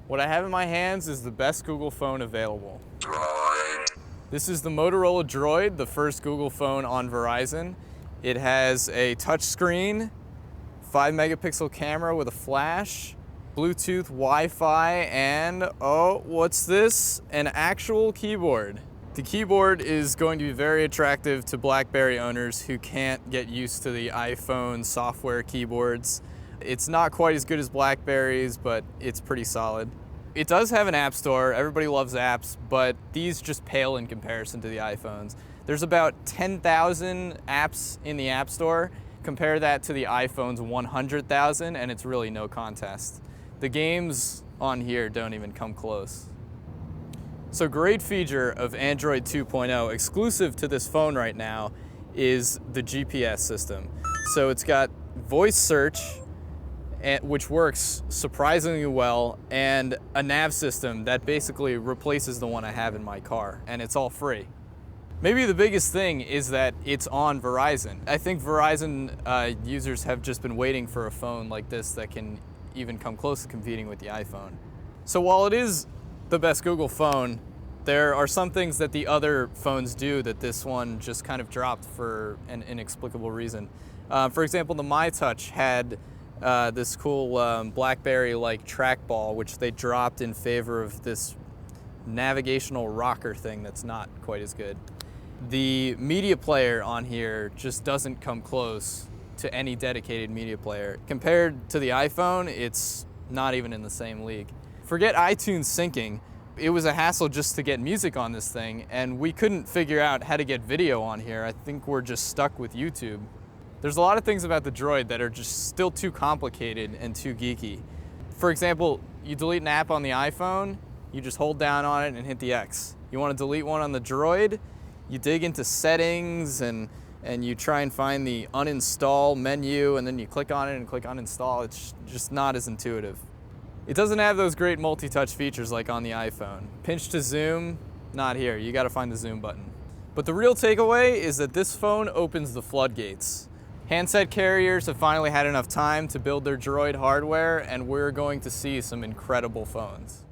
What I have in my hands is the best Google phone available. Droid. This is the Motorola Droid, the first Google phone on Verizon. It has a touch screen, 5 megapixel camera with a flash, Bluetooth, Wi-Fi, and oh, what's this? An actual keyboard. The keyboard is going to be very attractive to BlackBerry owners who can't get used to the iPhone software keyboards. It's not quite as good as BlackBerry's, but it's pretty solid. It does have an app store. Everybody loves apps, but these just pale in comparison to the iPhones. There's about 10,000 apps in the app store. Compare that to the iPhone's 100,000, and it's really no contest. The games on here don't even come close. So great feature of Android 2.0, exclusive to this phone right now, is the GPS system. So it's got voice search, which works surprisingly well, and a nav system that basically replaces the one I have in my car, and it's all free. Maybe the biggest thing is that it's on Verizon. I think Verizon users have just been waiting for a phone like this that can even come close to competing with the iPhone. So while it is the best Google phone, there are some things that the other phones do that this one just kind of dropped for an inexplicable reason. For example, the MyTouch had this cool BlackBerry-like trackball, which they dropped in favor of this navigational rocker thing that's not quite as good. The media player on here just doesn't come close to any dedicated media player. Compared to the iPhone, it's not even in the same league. Forget iTunes syncing. It was a hassle just to get music on this thing, and we couldn't figure out how to get video on here. I think we're just stuck with YouTube. There's a lot of things about the Droid that are just still too complicated and too geeky. For example, you delete an app on the iPhone, you just hold down on it and hit the X. You want to delete one on the Droid, you dig into settings and you try and find the uninstall menu, and then you click on it and click uninstall. It's just not as intuitive. It doesn't have those great multi-touch features like on the iPhone. Pinch to zoom, not here. You got to find the zoom button. But the real takeaway is that this phone opens the floodgates. Handset carriers have finally had enough time to build their Droid hardware, and we're going to see some incredible phones.